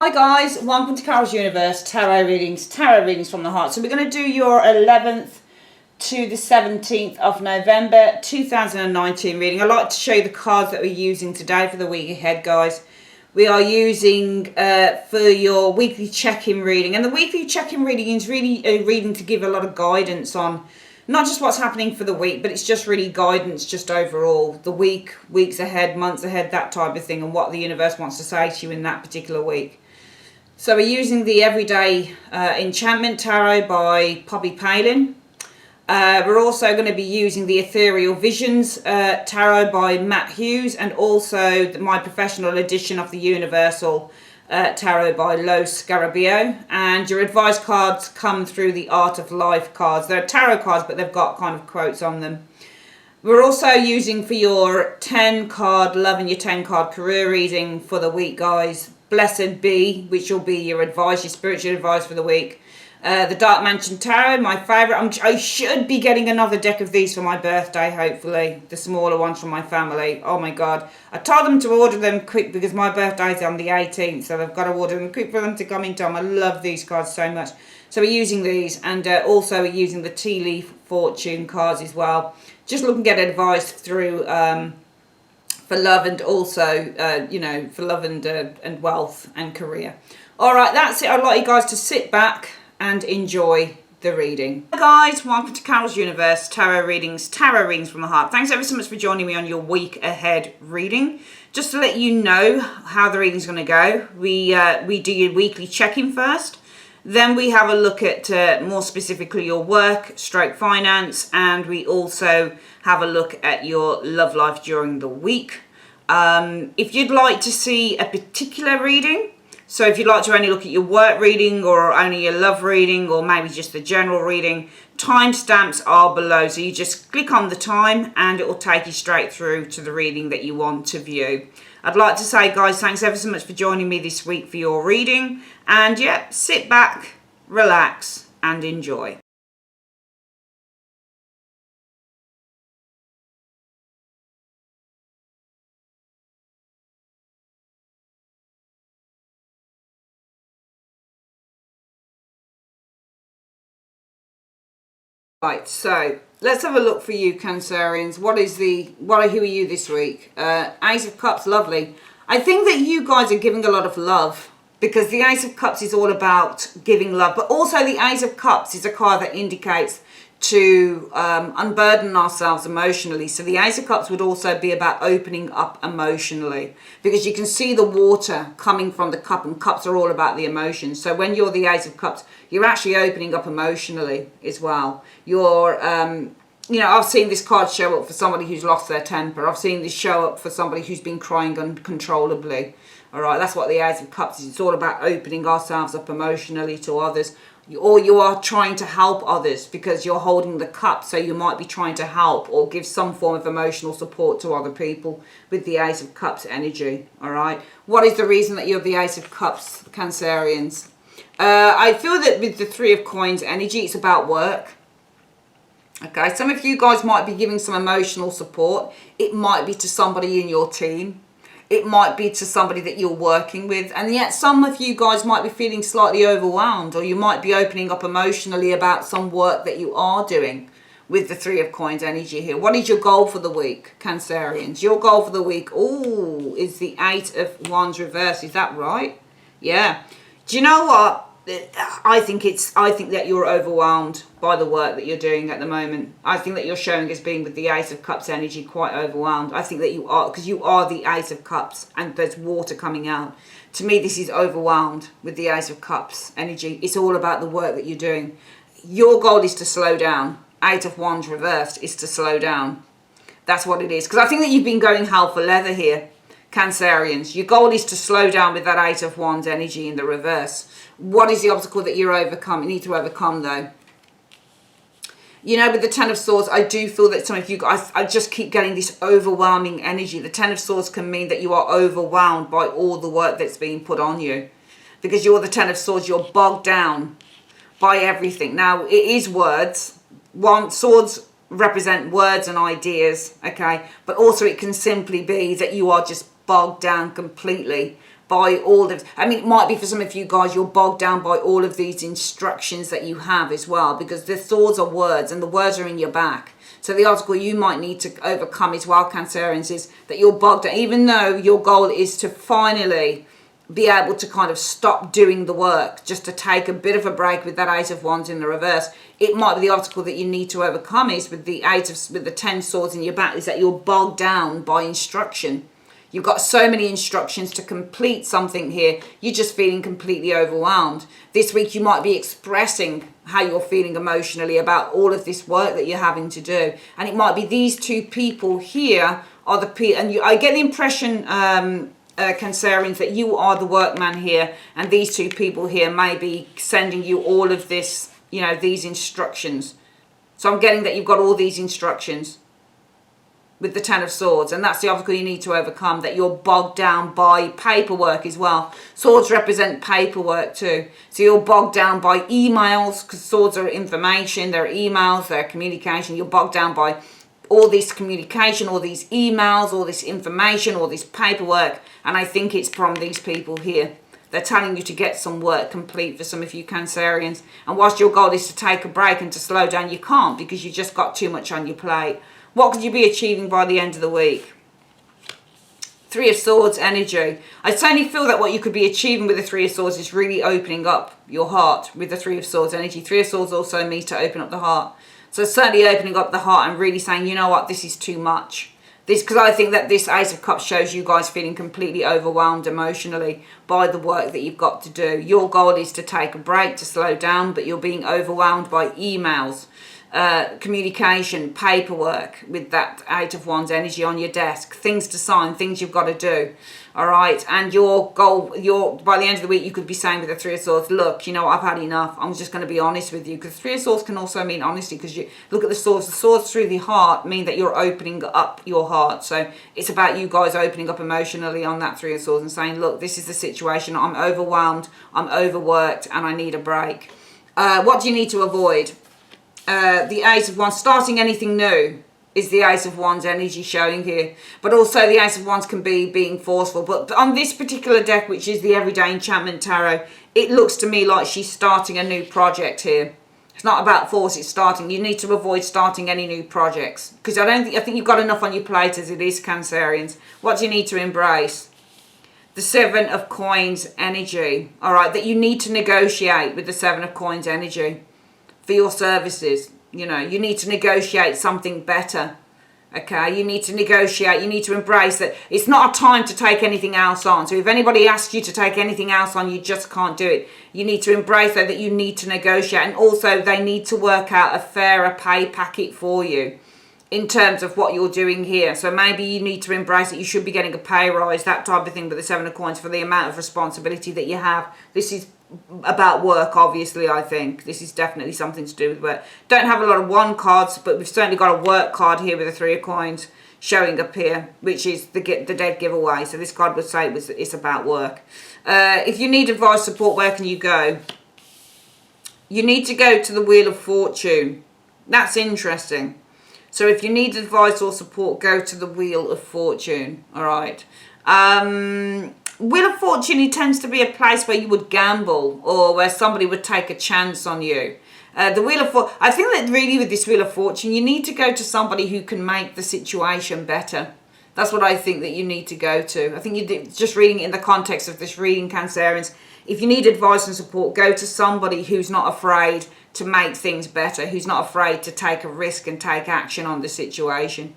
Hi guys, welcome to Carol's Universe, tarot readings from the heart. So we're going to do your 11th to the 17th of November 2019 reading. I'd like to show you the cards that we're using today for the week ahead, guys. We are using for your weekly check-in reading. And the weekly check-in reading is really a reading to give a lot of guidance on not just what's happening for the week, but it's just really guidance just overall. The week, weeks ahead, months ahead, that type of thing, and what the universe wants to say to you in that particular week. So we're using the Everyday Enchantment Tarot by Poppy Palin. We're also going to be using the Ethereal Visions Tarot by Matt Hughes, and also my professional edition of the Universal Tarot by Lo Scarabeo. And your advice cards come through the Art of Life cards. They're tarot cards, but they've got kind of quotes on them. We're also using for your 10 card love and your 10 card career reading for the week, guys, Blessed Be, which will be your advice, your spiritual advice for the week. The Dark Mansion Tarot, my favourite. I should be getting another deck of these for my birthday, hopefully. The smaller ones from my family. Oh my God. I told them to order them quick because my birthday's on the 18th, so I've got to order them quick for them to come in time. I love these cards so much. So we're using these, and also we're using the Tea Leaf Fortune cards as well. Just looking at advice through for love, and also, you know, for love and wealth and career. All right, that's it. I'd like you guys to sit back and enjoy the reading. Hi guys, welcome to Carol's Universe, tarot readings from the heart. Thanks ever so much for joining me on your week ahead reading. Just to let you know how the reading's going to go, we do your weekly check-in first. Then we have a look at more specifically your work, stroke finance, and we also have a look at your love life during the week. If you'd like to see a particular reading, so if you'd like to only look at your work reading or only your love reading or maybe just the general reading, timestamps are below. So you just click on the time and it will take you straight through to the reading that you want to view. I'd like to say, guys, thanks ever so much for joining me this week for your reading. And yeah, sit back, relax and enjoy. Right, so let's have a look for you, Cancerians. Who are you this week? Ace of Cups, lovely. I think that you guys are giving a lot of love, because the Ace of Cups is all about giving love, but also the Ace of Cups is a card that indicates to unburden ourselves emotionally. So the Ace of Cups would also be about opening up emotionally, because you can see the water coming from the cup, and cups are all about the emotions. So when you're the Ace of Cups, you're actually opening up emotionally as well. You're you know, I've seen this card show up for somebody who's lost their temper. I've seen this show up for somebody who's been crying uncontrollably. All right, that's what the Ace of Cups is. It's all about opening ourselves up emotionally to others. Or you are trying to help others because you're holding the cup, so you might be trying to help or give some form of emotional support to other people with the Ace of Cups energy. All right, what is the reason that you're the Ace of Cups, Cancerians? I feel that with the Three of Coins energy, it's about work. Okay, some of you guys might be giving some emotional support. It might be to somebody in your team. It might be to somebody that you're working with. And yet some of you guys might be feeling slightly overwhelmed, or you might be opening up emotionally about some work that you are doing with the Three of Coins energy here. What is your goal for the week, Cancerians? Your goal for the week, ooh, is the Eight of Wands reverse. Is that right? Yeah. Do you know what? I think that you're overwhelmed by the work that you're doing at the moment. I think that you're showing as being with the Ace of Cups energy quite overwhelmed. I think that you are, because you are the Ace of Cups and there's water coming out. To me, this is overwhelmed with the Ace of Cups energy. It's all about the work that you're doing. Your goal is to slow down. Eight of Wands reversed is to slow down. That's what it is. Because I think that you've been going hell for leather here, Cancerians. Your goal is to slow down with that Eight of Wands energy in the reverse. What is the obstacle that you need to overcome, though? You know, with the Ten of Swords, I do feel that some of you guys, I just keep getting this overwhelming energy. The Ten of Swords can mean that you are overwhelmed by all the work that's being put on you. Because you're the Ten of Swords, you're bogged down by everything. Now, it is words. Swords represent words and ideas, okay? But also it can simply be that you are just bogged down completely by all of, I mean, it might be for some of you guys, you're bogged down by all of these instructions that you have as well, because the swords are words and the words are in your back. So the obstacle you might need to overcome as well, Cancerians, is that you're bogged down, even though your goal is to finally be able to kind of stop doing the work, just to take a bit of a break with that Eight of Wands in the reverse. It might be the obstacle that you need to overcome is with the with the 10 swords in your back, is that you're bogged down by instruction. You've got so many instructions to complete something here. You're just feeling completely overwhelmed. This week you might be expressing how you're feeling emotionally about all of this work that you're having to do. And it might be these two people here are the people, and I get the impression, Cancerians, that you are the workman here, and these two people here may be sending you all of this, you know, these instructions. So I'm getting that you've got all these instructions with the 10 of Swords, and that's the obstacle you need to overcome, that you're bogged down by paperwork as well. Swords represent paperwork too. So you're bogged down by emails, because swords are information, they're emails, they're communication. You're bogged down by all this communication, all these emails, all this information, all this paperwork, and I think it's from these people here. They're telling you to get some work complete for some of you Cancerians, and whilst your goal is to take a break and to slow down, you can't, because you just got too much on your plate. What could you be achieving by the end of the week? Three of Swords energy. I certainly feel that what you could be achieving with the Three of Swords is really opening up your heart with the Three of Swords energy. Three of Swords also means to open up the heart. So certainly opening up the heart and really saying, you know what, this is too much. This, because I think that this Ace of Cups shows you guys feeling completely overwhelmed emotionally by the work that you've got to do. Your goal is to take a break, to slow down, but you're being overwhelmed by emails, communication, paperwork with that Eight of Wands energy on your desk, things to sign, things you've got to do. All right, and your goal, by the end of the week, you could be saying with the Three of Swords, look, you know, I've had enough. I'm just going to be honest with you, because Three of Swords can also mean honesty, because you look at the swords through the heart mean that you're opening up your heart. So it's about you guys opening up emotionally on that Three of Swords and saying, look, this is the situation. I'm overwhelmed, I'm overworked, and I need a break. What do you need to avoid? The Ace of Wands, starting anything new is the Ace of Wands energy showing here. But also the Ace of Wands can be being forceful. But on this particular deck, which is the Everyday Enchantment Tarot, it looks to me like she's starting a new project here. It's not about force, it's starting. You need to avoid starting any new projects, because I think you've got enough on your plate as it is, Cancerians. What do you need to embrace? The Seven of Coins energy. All right, that you need to negotiate with the Seven of Coins energy for your services. You know, you need to negotiate something better. Okay, you need to negotiate, you need to embrace that it's not a time to take anything else on. So if anybody asks you to take anything else on, you just can't do it. You need to embrace that you need to negotiate, and also they need to work out a fairer pay packet for you in terms of what you're doing here. So maybe you need to embrace that you should be getting a pay rise, that type of thing, with the Seven of Coins, for the amount of responsibility that you have. This is about work, obviously. I think this is definitely something to do with work. Don't have a lot of one cards, but we've certainly got a work card here with the Three of Coins showing up here, which is the dead giveaway. So this card would say it's about work. If you need advice, support, where can you go? You need to go to the Wheel of Fortune. That's interesting. So if you need advice or support, go to the Wheel of Fortune. All right. Wheel of Fortune, it tends to be a place where you would gamble, or where somebody would take a chance on you. The Wheel of Fortune, I think that really with this Wheel of Fortune, you need to go to somebody who can make the situation better. That's what I think that you need to go to. I think you just reading it in the context of this reading, Cancerians, if you need advice and support, go to somebody who's not afraid to make things better, who's not afraid to take a risk and take action on the situation.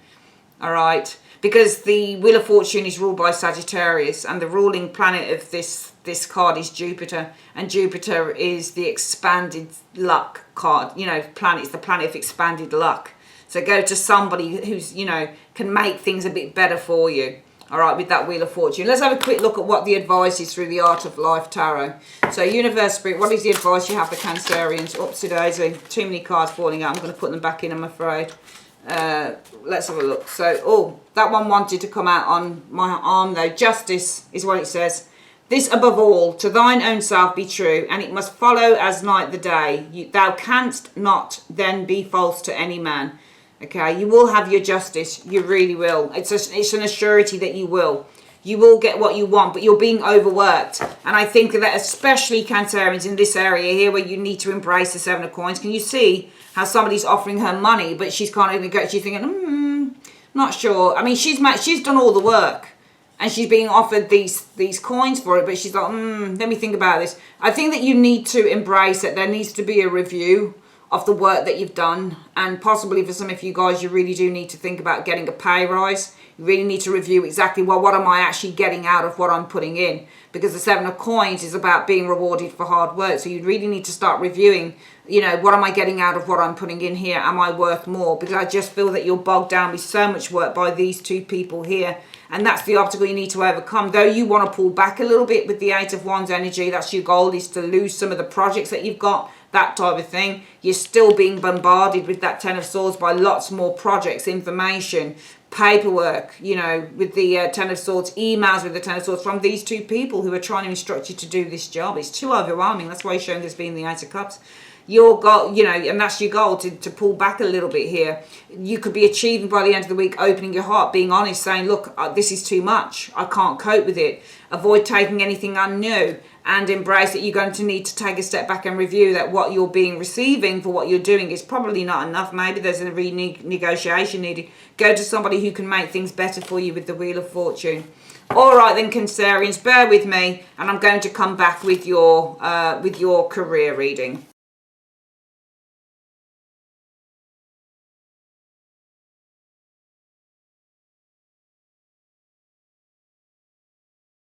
All right. Because the Wheel of Fortune is ruled by Sagittarius, and the ruling planet of this card is Jupiter, and Jupiter is the expanded luck card. You know, planet is the planet of expanded luck. So go to somebody who's, you know, can make things a bit better for you. All right, with that Wheel of Fortune. Let's have a quick look at what the advice is through the Art of Life Tarot. So Universe Spirit, what is the advice you have for Cancerians? Oopsie daisy, too many cards falling out. I'm going to put them back in, I'm afraid. Let's have a look. So, that one wanted to come out on my arm though. Justice is what it says. This above all, to thine own self be true, and it must follow as night the day. Thou canst not then be false to any man. Okay, you will have your justice. You really will. It's an assurity that you will. You will get what you want, but you're being overworked. And I think that especially Cancerians in this area here where you need to embrace the Seven of Coins. Can you see how somebody's offering her money, but she's kind of she's thinking, not sure. I mean, she's done all the work and she's being offered these coins for it, but she's like, let me think about this. I think that you need to embrace that there needs to be a review of the work that you've done, and possibly for some of you guys, you really do need to think about getting a pay rise. You really need to review exactly, well, what am I actually getting out of what I'm putting in? Because the Seven of Coins is about being rewarded for hard work. So you really need to start reviewing, what am I getting out of what I'm putting in here? Am I worth more? Because I just feel that you're bogged down with so much work by these two people here. And that's the obstacle you need to overcome. Though you want to pull back a little bit with the Eight of Wands energy, that's your goal, is to lose some of the projects that you've got, that type of thing. You're still being bombarded with that Ten of Swords by lots more projects, information, paperwork, with the Ten of Swords, emails with the Ten of Swords from these two people who are trying to instruct you to do this job. It's too overwhelming. That's why you're showing this being the Eight of Cups. Your goal, and that's your goal, to pull back a little bit here. You could be achieving by the end of the week, opening your heart, being honest, saying, look, this is too much. I can't cope with it. Avoid taking anything unnew, and embrace that you're going to need to take a step back and review that what you're receiving for what you're doing is probably not enough. Maybe there's a renegotiation needed. Go to somebody who can make things better for you with the Wheel of Fortune. All right then, Cancerians, bear with me, and I'm going to come back with your career reading.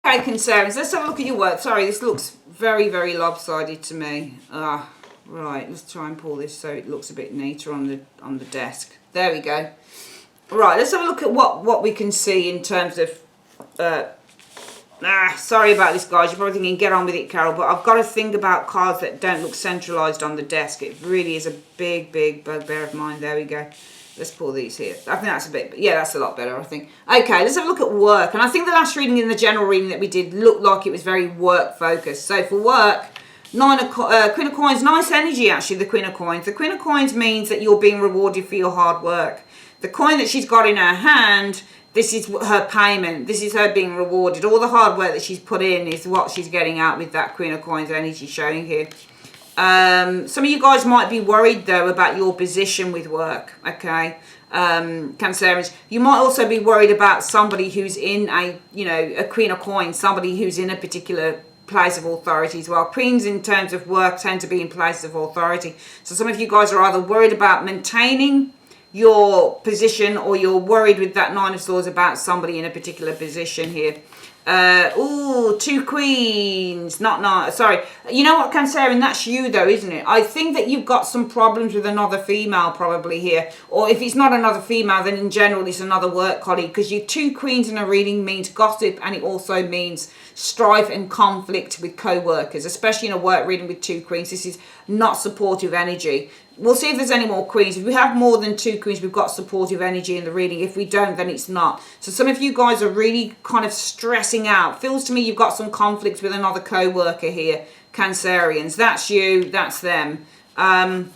Okay, Cancerians, let's have a look at your work. Sorry, this looks very, very lopsided to me. Right, let's try and pull this so it looks a bit neater on the desk. There we go. Right, let's have a look at what we can see in terms of... sorry about this, guys. You're probably thinking, get on with it, Carol, but I've got to think about cards that don't look centralised on the desk. It really is a big, big bugbear of mine. There we go. Let's pull these here. I think that's that's a lot better, I think. Okay, let's have a look at work. And I think the last reading in the general reading that we did looked like it was very work focused. So for work, Queen of Coins, nice energy actually, the Queen of Coins. The Queen of Coins means that you're being rewarded for your hard work. The coin that she's got in her hand, this is her payment. This is her being rewarded. All the hard work that she's put in is what she's getting out with that Queen of Coins energy showing here. Some of you guys might be worried though about your position with work, okay? Cancerians, you might also be worried about somebody who's in a Queen of Coins, somebody who's in a particular place of authority as well. Queens in terms of work tend to be in places of authority. So some of you guys are either worried about maintaining your position, or you're worried with that Nine of Swords about somebody in a particular position here. Two queens, sorry. You know what, Cancerian, that's you though, isn't it? I think that you've got some problems with another female probably here, or if it's not another female, then in general it's another work colleague, because your two queens in a reading means gossip, and it also means strife and conflict with co-workers, especially in a work reading with two queens. This is not supportive energy. We'll see if there's any more queens. If we have more than two queens, we've got supportive energy in the reading. If we don't, then it's not. So some of you guys are really kind of stressing out. Feels to me you've got some conflicts with another co-worker here, Cancerians. That's you, that's them. I'm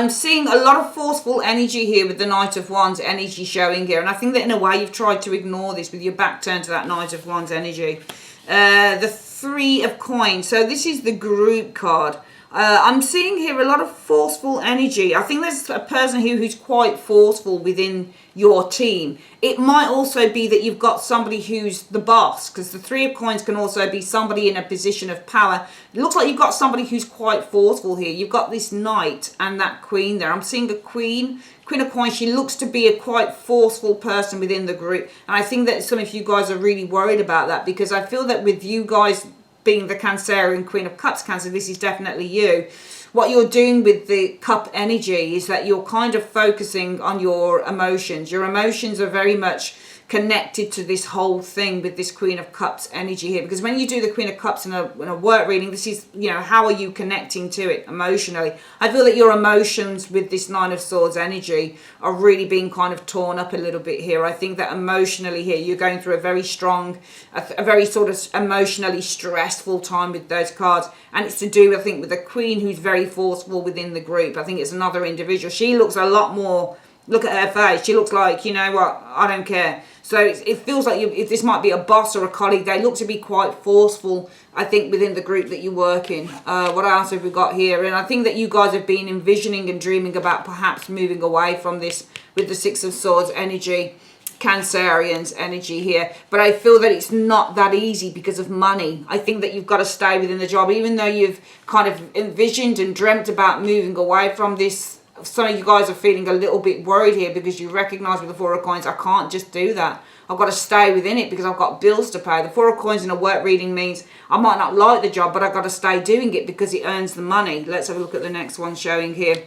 seeing a lot of forceful energy here with the Knight of Wands energy showing here. And I think that in a way you've tried to ignore this with your back turned to that Knight of Wands energy. The Three of Coins. So this is the group card. I'm seeing here a lot of forceful energy. I think there's a person who's quite forceful within your team. It might also be that you've got somebody who's the boss, because the Three of Coins can also be somebody in a position of power. It looks like you've got somebody who's quite forceful here. You've got this knight and that queen there. I'm seeing a queen of Coins. She looks to be a quite forceful person within the group. And I think that some of you guys are really worried about that, because I feel that with you guys being the Cancerian Queen of Cups, Cancer, this is definitely you. What you're doing with the cup energy is that you're kind of focusing on your emotions. Your emotions are very much connected to this whole thing with this Queen of Cups energy here, because when you do the Queen of Cups in a work reading, this is, how are you connecting to it emotionally? I feel that your emotions with this Nine of Swords energy are really being kind of torn up a little bit here. I think that emotionally here you're going through a very strong, a very sort of emotionally stressful time with those cards, and it's to do, I think, with a queen who's very forceful within the group. I think it's another individual. She looks a lot more Look at her face. She looks like, you know what, I don't care. So it feels like if this might be a boss or a colleague. They look to be quite forceful, I think, within the group that you work in. What else have we got here? And I think that you guys have been envisioning and dreaming about perhaps moving away from this with the Six of Swords energy, Cancerians energy here. But I feel that it's not that easy because of money. I think that you've got to stay within the job, even though you've kind of envisioned and dreamt about moving away from this. Some of you guys are feeling a little bit worried here because you recognise with the Four of Coins, I can't just do that. I've got to stay within it because I've got bills to pay. The Four of Coins in a work reading means I might not like the job, but I've got to stay doing it because it earns the money. Let's have a look at the next one showing here.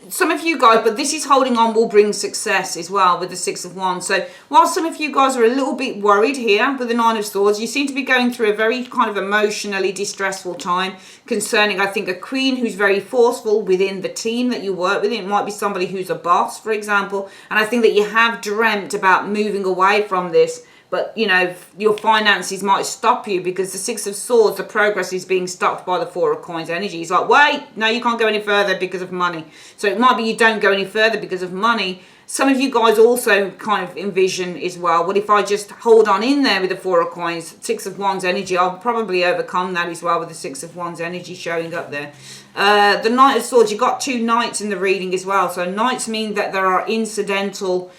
Some of you guys, but this is holding on, will bring success as well with the Six of Wands. So while some of you guys are a little bit worried here with the Nine of Swords, you seem to be going through a very kind of emotionally distressful time concerning, I think, a queen who's very forceful within the team that you work with. It might be somebody who's a boss, for example. And I think that you have dreamt about moving away from this. But, you know, your finances might stop you because the Six of Swords, the progress is being stopped by the Four of Coins energy. It's like, wait, no, you can't go any further because of money. So it might be you don't go any further because of money. Some of you guys also kind of envision as well, what if I just hold on in there with the Four of Coins, Six of Wands energy? I'll probably overcome that as well with the Six of Wands energy showing up there. The Knight of Swords, you've got two Knights in the reading as well. So Knights mean that there are incidental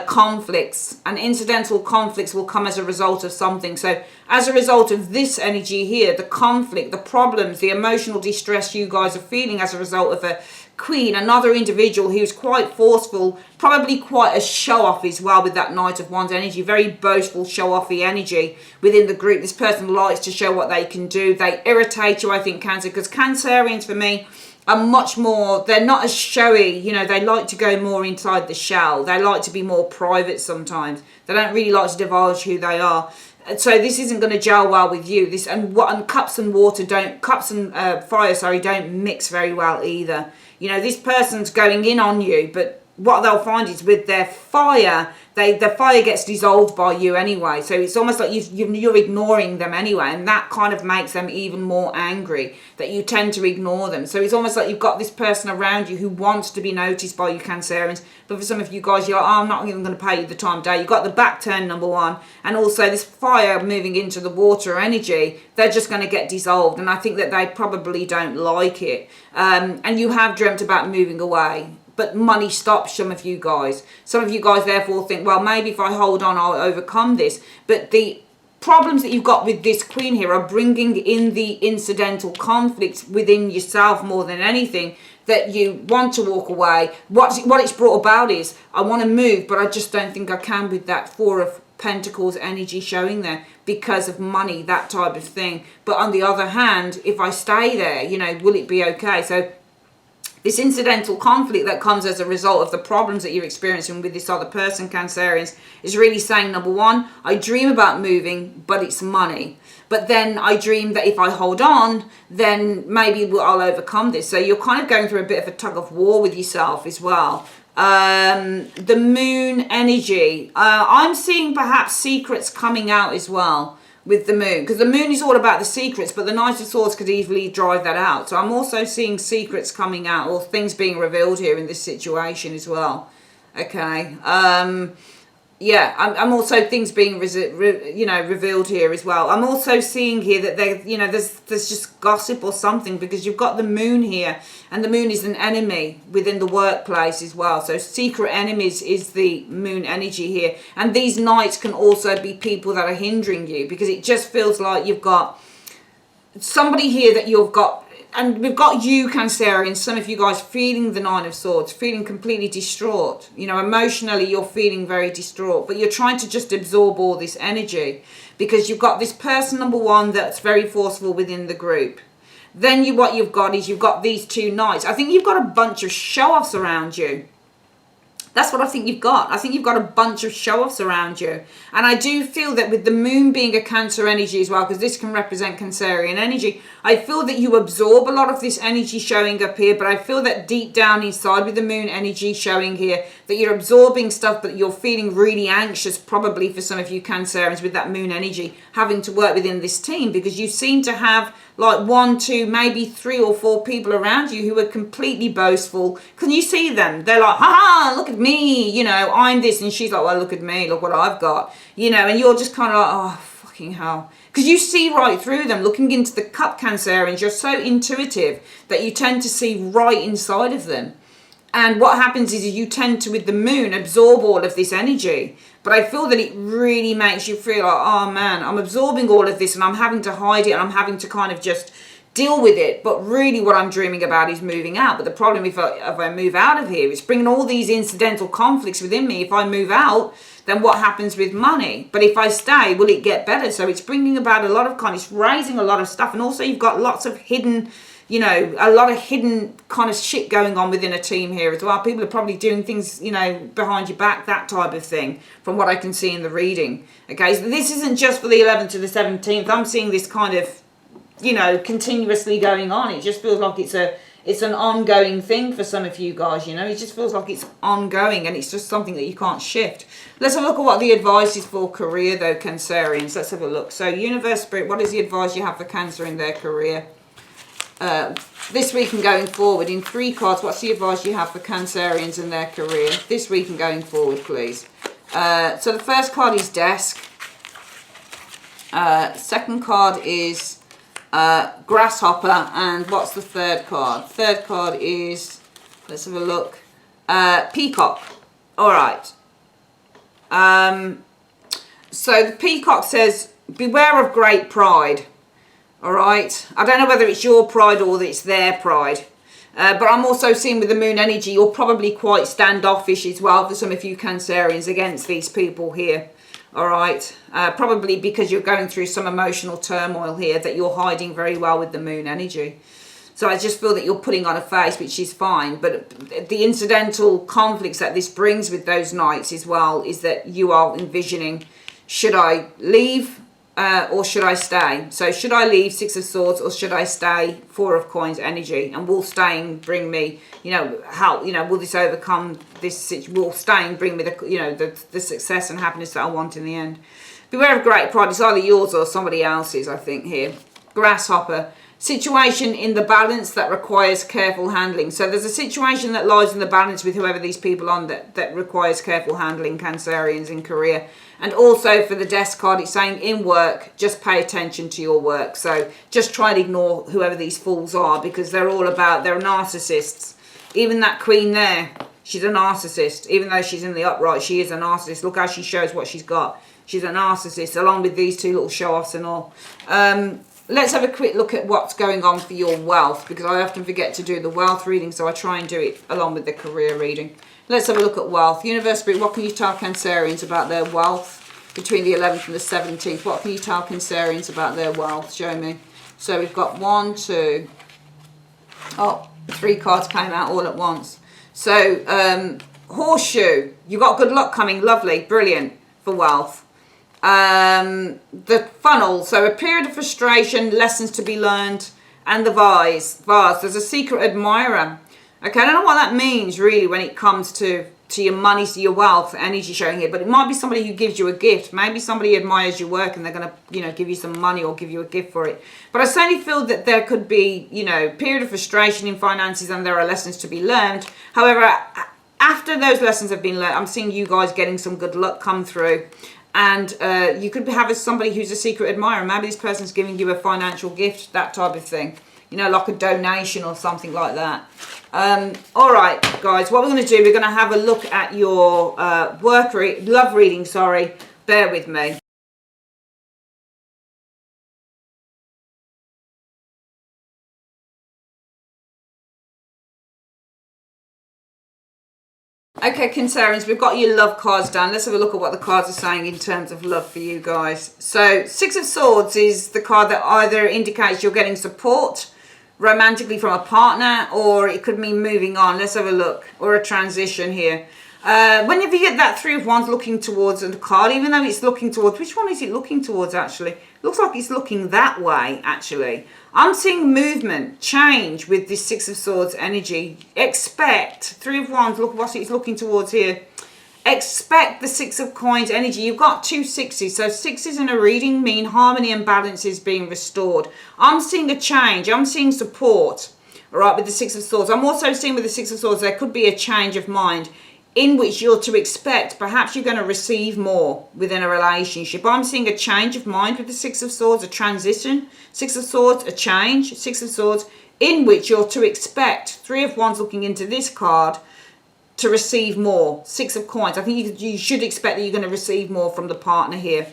conflicts, and incidental conflicts will come as a result of something. So as a result of this energy here, the conflict, the problems, the emotional distress you guys are feeling as a result of a queen, another individual who's quite forceful, probably quite a show-off as well with that Knight of Wands energy, very boastful, show-offy energy within the group. This person likes to show what they can do. They irritate you, I think, Cancer, because Cancerians for me are much more, they're not as showy, you know, they like to go more inside the shell. They like to be more private sometimes. They don't really like to divulge who they are. So this isn't going to gel well with you. This and cups and water don't, cups and fire, sorry, don't mix very well either. You know, this person's going in on you, but what they'll find is with their fire, the fire gets dissolved by you anyway. So it's almost like you're ignoring them anyway, and that kind of makes them even more angry that you tend to ignore them. So it's almost like you've got this person around you who wants to be noticed by you Cancerians, but for some of you guys, you're like, oh, I'm not even going to pay you the time of day. You've got the back turn, number one, and also this fire moving into the water energy, they're just going to get dissolved, and I think that they probably don't like it. And you have dreamt about moving away. But money stops some of you guys. Some of you guys therefore think, well, maybe if I hold on, I'll overcome this. But the problems that you've got with this queen here are bringing in the incidental conflicts within yourself more than anything, that you want to walk away. What it's brought about is, I want to move, but I just don't think I can with that Four of Pentacles energy showing there because of money, that type of thing. But on the other hand, if I stay there, you know, will it be okay? So this incidental conflict that comes as a result of the problems that you're experiencing with this other person, Cancerians, is really saying, number one, I dream about moving, but it's money. But then I dream that if I hold on, then maybe I'll overcome this. So you're kind of going through a bit of a tug of war with yourself as well. The moon energy. I'm seeing perhaps secrets coming out as well with the moon, because the moon is all about the secrets, but the Knight of Swords could easily drive that out. So I'm also seeing secrets coming out, or things being revealed here in this situation as well. Okay. Yeah, I'm also things being revealed here as well. I'm also seeing here that there's just gossip or something, because you've got the moon here, and the moon is an enemy within the workplace as well. So secret enemies is the moon energy here, and these knights can also be people that are hindering you, because it just feels like you've got somebody here that you've got. And we've got you, Cancerians, some of you guys feeling the Nine of Swords, feeling completely distraught. You know, emotionally, you're feeling very distraught, but you're trying to just absorb all this energy, because you've got this person, number one, that's very forceful within the group. Then what you've got is you've got these two knights. I think you've got a bunch of show-offs around you. That's what I think you've got. I think you've got a bunch of show-offs around you. And I do feel that with the moon being a Cancer energy as well, because this can represent Cancerian energy, I feel that you absorb a lot of this energy showing up here, but I feel that deep down inside with the moon energy showing here, that you're absorbing stuff, but you're feeling really anxious, probably for some of you Cancerians with that moon energy, having to work within this team, because you seem to have like 1, 2, maybe 3 or 4 people around you who are completely boastful. Can you see them? They're like, ha, look at me, you know, I'm this. And she's like, well, look at me, look what I've got, you know, and you're just kind of like, oh, fucking hell. Because you see right through them. Looking into the cup, Cancerians, you're so intuitive that you tend to see right inside of them. And what happens is you tend to, with the moon, absorb all of this energy. But I feel that it really makes you feel like, oh man, I'm absorbing all of this and I'm having to hide it and I'm having to kind of just deal with it. But really what I'm dreaming about is moving out. But the problem if I move out of here, it's bringing all these incidental conflicts within me. If I move out, then what happens with money? But if I stay, will it get better? So it's bringing about a lot of it's raising a lot of stuff. And also you've got lots of hidden, you know, a lot of hidden kind of shit going on within a team here as well. People are probably doing things, you know, behind your back, that type of thing, from what I can see in the reading. Okay, so this isn't just for the 11th to the 17th. I'm seeing this kind of, you know, continuously going on. It just feels like it's an ongoing thing for some of you guys, you know. It just feels like it's ongoing and it's just something that you can't shift. Let's have a look at what the advice is for career, though, Cancerians. Let's have a look. So, Universe Spirit, what is the advice you have for Cancer in their career? This week and going forward, in 3 cards, what's the advice you have for Cancerians in their career this week and going forward, please? So the first card is Desk. Second card is Grasshopper. And what's the third card? Third card is, let's have a look, Peacock. All right. So the Peacock says, beware of great pride. All right, I don't know whether it's your pride or it's their pride. But I'm also seeing with the moon energy, you're probably quite standoffish as well for some of you Cancerians against these people here. All right, probably because you're going through some emotional turmoil here that you're hiding very well with the moon energy. So I just feel that you're putting on a face, which is fine. But the incidental conflicts that this brings with those nights as well is that you are envisioning, should I leave? Or should I stay? So should I leave, 6 of Swords, or should I stay, 4 of Coins energy? And will staying bring me, you know, how, you know, will this overcome this situation? Will staying bring me the, you know, the success and happiness that I want in the end? Beware of great pride. It's either yours or somebody else's, I think, here. Grasshopper. Situation in the balance that requires careful handling. So there's a situation that lies in the balance with whoever these people on that requires careful handling, Cancerians in career. And also for the Desk card, it's saying in work, just pay attention to your work. So just try to ignore whoever these fools are, because they're all about, they're narcissists. Even that Queen there, she's a narcissist. Even though she's in the upright, she is a narcissist. Look how she shows what she's got. She's a narcissist, along with these 2 little show-offs and all. Let's have a quick look at what's going on for your wealth, because I often forget to do the wealth reading, so I try and do it along with the career reading. Let's have a look at wealth. Universe Spirit, what can you tell Cancerians about their wealth between the 11th and the 17th? What can you tell Cancerians about their wealth? Show me. So we've got 1, 2. Oh, 3 cards came out all at once. So, Horseshoe. You've got good luck coming. Lovely. Brilliant for wealth. The Funnel, so a period of frustration, lessons to be learned, and the Vase. There's a secret admirer. Okay, I don't know what that means really when it comes to your money, to your wealth, energy showing here, but it might be somebody who gives you a gift. Maybe somebody admires your work and they're going to, you know, give you some money or give you a gift for it. But I certainly feel that there could be, you know, period of frustration in finances and there are lessons to be learned. However, after those lessons have been learned, I'm seeing you guys getting some good luck come through. And you could have somebody who's a secret admirer. Maybe this person's giving you a financial gift, that type of thing. You know, like a donation or something like that. All right, guys, what we're going to do, we're going to have a look at your love reading, sorry. Bear with me. Okay, Cancerians, we've got your love cards down. Let's have a look at what the cards are saying in terms of love for you guys. So, 6 of Swords is the card that either indicates you're getting support romantically from a partner, or it could mean moving on. Let's have a look. Or a transition here. Whenever you get that 3 of Wands looking towards the card, even though it's looking towards, which one is it looking towards actually? It looks like it's looking that way actually. I'm seeing movement, change with this 6 of Swords energy. Expect, 3 of Wands, look what it's looking towards here. expect the Six of Coins energy. You've got 2 sixes, so sixes in a reading mean harmony and balance is being restored. I'm seeing a change. I'm seeing support, all right, with the Six of Swords. I'm also seeing with the Six of Swords there could be a change of mind in which you're to expect perhaps you're going to receive more within a relationship. I'm seeing a change of mind with the Six of Swords, a transition. Six of Swords, a change. Six of Swords, in which you're to expect, Three of Wands looking into this card, to receive more. Six of Coins. I think you should expect that you're going to receive more from the partner here.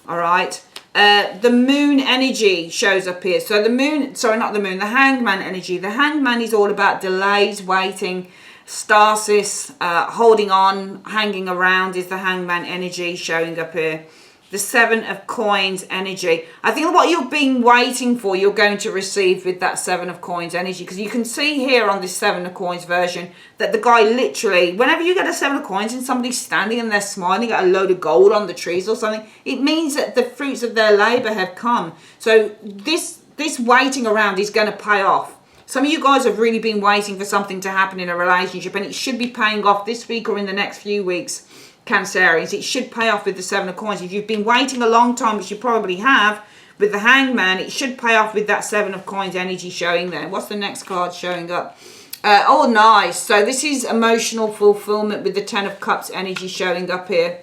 All right. The moon energy shows up here. So the moon, sorry, not the moon, the hangman energy. The hangman is all about delays, waiting, stasis, holding on, hanging around is the hangman energy showing up here. The Seven of Coins energy. I think what you've been waiting for, you're going to receive with that Seven of Coins energy. Because you can see here on this Seven of Coins version that the guy literally, whenever you get a Seven of Coins and somebody's standing and they're smiling at a load of gold on the trees or something, it means that the fruits of their labour have come. So this waiting around is going to pay off. Some of you guys have really been waiting for something to happen in a relationship, and it should be paying off this week or in the next few weeks, Cancerians. It should pay off with the Seven of Coins. If you've been waiting a long time, which you probably have, with the Hangman, it should pay off with that Seven of Coins energy showing there. What's the next card showing up? Oh, nice. So this is emotional fulfillment with the Ten of Cups energy showing up here.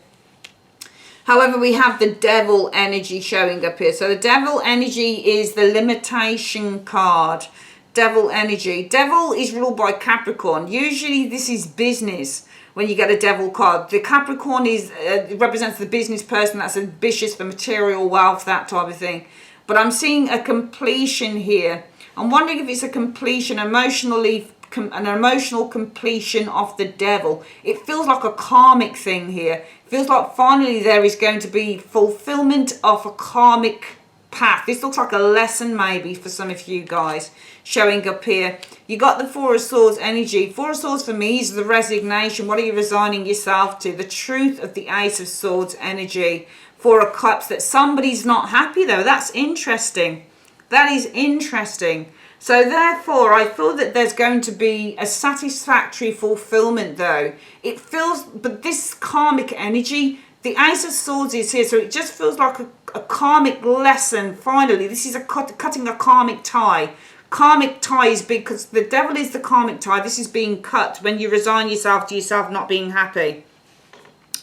However, we have the Devil energy showing up here. So the Devil energy is the limitation card. Devil energy. Devil is ruled by Capricorn. Usually this is business when you get a Devil card. The Capricorn is represents the business person that's ambitious for material wealth, that type of thing. But I'm seeing a completion here. I'm wondering if it's a completion emotionally, an emotional completion of the Devil. It feels like a karmic thing here. It feels like finally there is going to be fulfillment of a karmic path. This looks like a lesson maybe for some of you guys showing up here. You got the Four of Swords energy. Four of Swords for me is the resignation. What are you resigning yourself to? The truth of the Ace of Swords energy. Four of Cups, that somebody's not happy though. That's interesting. That is interesting. So therefore, I feel that there's going to be a satisfactory fulfillment though. It feels, but this karmic energy, the Ace of Swords is here, so it just feels like a karmic lesson. Finally, this is cutting a karmic tie. Karmic tie is big because the Devil is the karmic tie. This is being cut when you resign yourself to yourself not being happy.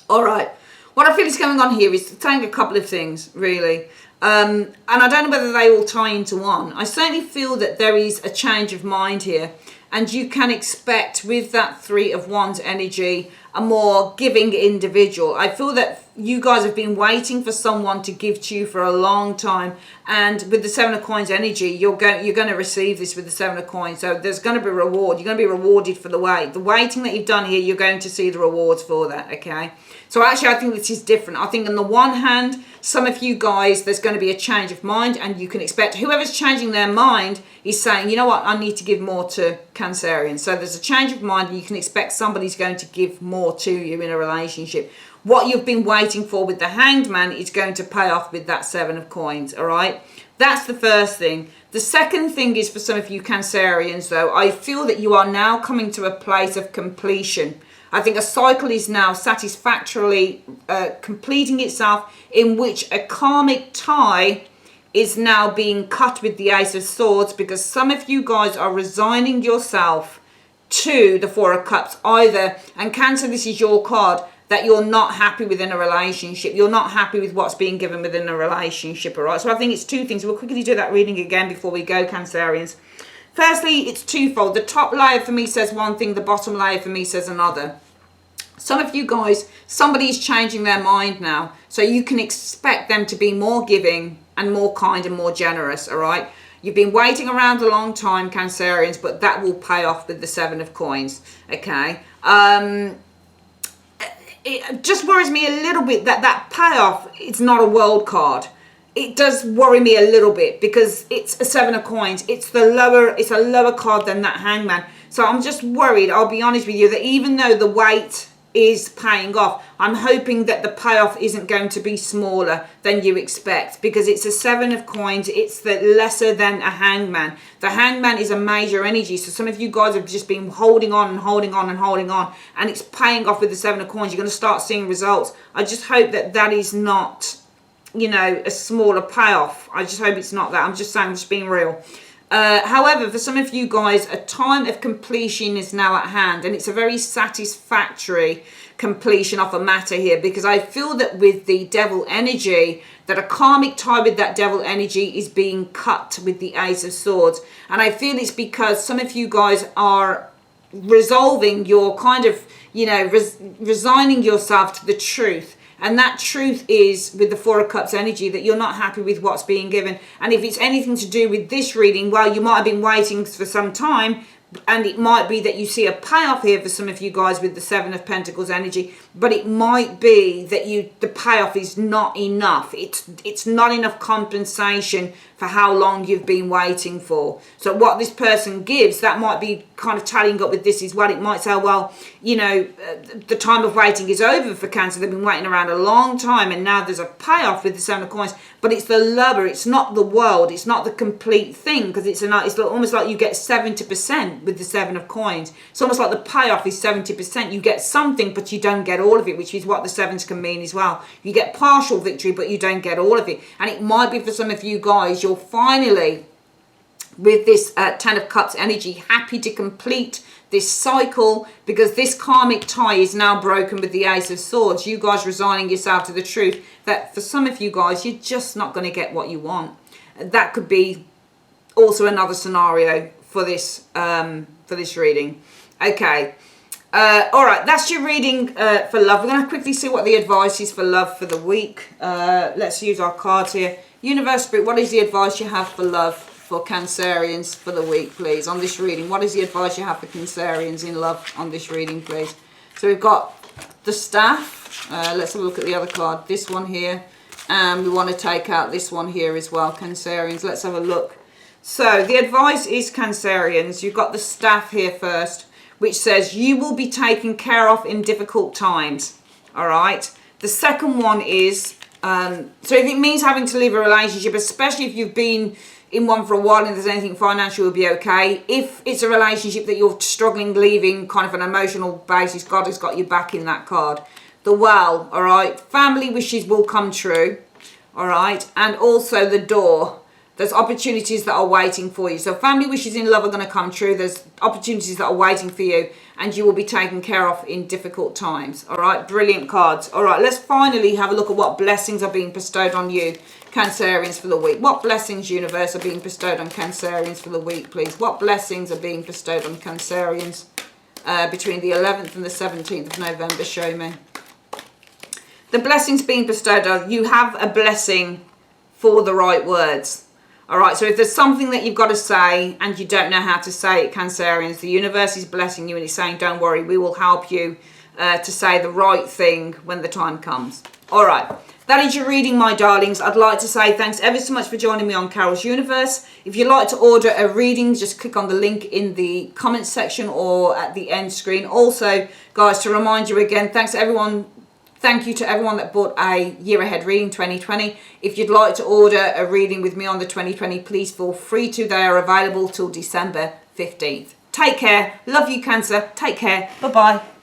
All right. What I feel is going on here is saying a couple of things, really. And I don't know whether they all tie into one. I certainly feel that there is a change of mind here. And you can expect with that Three of Wands energy a more giving individual. I feel that you guys have been waiting for someone to give to you for a long time, and with the Seven of Coins energy, you're going to receive this with the Seven of Coins. So there's going to be a reward. You're going to be rewarded for the wait. The waiting that you've done here, you're going to see the rewards for that. Okay. So actually, I think this is different. I think on the one hand, some of you guys, there's going to be a change of mind, and you can expect whoever's changing their mind is saying, you know what, I need to give more to Cancerians. So there's a change of mind, and you can expect somebody's going to give more to you in a relationship. What you've been waiting for with the Hanged Man is going to pay off with that Seven of Coins, all right? That's the first thing. The second thing is for some of you Cancerians, though, I feel that you are now coming to a place of completion. I think a cycle is now satisfactorily completing itself, in which a karmic tie is now being cut with the Ace of Swords, because some of you guys are resigning yourself to the Four of Cups either. And Cancer, this is your card, that you're not happy within a relationship. You're not happy with what's being given within a relationship, all right? So I think it's two things. We'll quickly do that reading again before we go, Cancerians. Firstly, it's twofold. The top layer for me says one thing, the bottom layer for me says another. Some of you guys, somebody's changing their mind now. So you can expect them to be more giving and more kind and more generous, all right? You've been waiting around a long time, Cancerians, but that will pay off with the Seven of Coins, okay? It just worries me a little bit that that payoff, it's not a world card. It does worry me a little bit because it's a Seven of Coins. It's a lower card than that Hangman. So I'm just worried, I'll be honest with you, that even though the weight is paying off. I'm hoping that the payoff isn't going to be smaller than you expect, because it's a 7 of coins. It's the lesser than a hangman. The hangman is a major energy. So some of you guys have just been holding on and holding on and holding on, and it's paying off with the 7 of coins. You're going to start seeing results. I just hope that that is not, you know, a smaller payoff. I just hope it's not that. I'm just saying, I'm just being real. However, for some of you guys, a time of completion is now at hand, and it's a very satisfactory completion of a matter here, because I feel that with the devil energy, that a karmic tie with that devil energy is being cut with the Ace of Swords. And I feel it's because some of you guys are resolving your kind of, you know, resigning yourself to the truth. And that truth is with the 4 of Cups energy, that you're not happy with what's being given. And if it's anything to do with this reading, well, you might have been waiting for some time, and it might be that you see a payoff here for some of you guys with the 7 of Pentacles energy, but it might be that the payoff is not enough. It's not enough compensation for how long you've been waiting for. So what this person gives, that might be kind of tallying up with this as well. It might say, well, you know, the time of waiting is over for Cancer. They've been waiting around a long time, and now there's a payoff with the 7 of Coins, but it's the lover. It's not the world. It's not the complete thing, because it's almost like you get 70% with the 7 of Coins. It's almost like the payoff is 70%. You get something, but you don't get all of it, which is what the 7s can mean as well. You get partial victory, but you don't get all of it. And it might be for some of you guys, you're finally, with this 10 of Cups energy, happy to complete this cycle, because this karmic tie is now broken with the Ace of Swords. You guys resigning yourself to the truth that for some of you guys, you're just not going to get what you want. That could be also another scenario for this reading. Okay. All right, that's your reading for love. We're going to quickly see what the advice is for love for the week. Let's use our cards here. Universe, Spirit, what is the advice you have for love for Cancerians for the week, please, on this reading? What is the advice you have for Cancerians in love on this reading, please? So we've got the Staff. Let's have a look at the other card. This one here. And we want to take out this one here as well, Cancerians. Let's have a look. So the advice is, Cancerians, you've got the Staff here first, which says you will be taken care of in difficult times. All right. The second one is, so if it means having to leave a relationship, especially if you've been in one for a while and there's anything financial, will be okay. If it's a relationship that you're struggling leaving, kind of an emotional basis, God has got you back in that card. The Well, all right. Family wishes will come true, all right. And also the Door. There's opportunities that are waiting for you. So family wishes in love are going to come true. There's opportunities that are waiting for you, and you will be taken care of in difficult times. All right, brilliant cards. All right, let's finally have a look at what blessings are being bestowed on you, Cancerians, for the week. What blessings, universe, are being bestowed on Cancerians for the week, please? What blessings are being bestowed on Cancerians between the 11th and the 17th of November? Show me. The blessings being bestowed on you. Have a blessing for the right words. All right, so if there's something that you've got to say and you don't know how to say it, Cancerians, the universe is blessing you and it's saying, don't worry, we will help you to say the right thing when the time comes. All right, that is your reading, my darlings. I'd like to say thanks ever so much for joining me on Carol's Universe. If you'd like to order a reading, just click on the link in the comments section or at the end screen. Also, guys, to remind you again, thank you to everyone that bought a year ahead reading 2020. If you'd like to order a reading with me on the 2020, please feel free to. They are available till December 15th. Take care. Love you, Cancer. Take care. Bye-bye.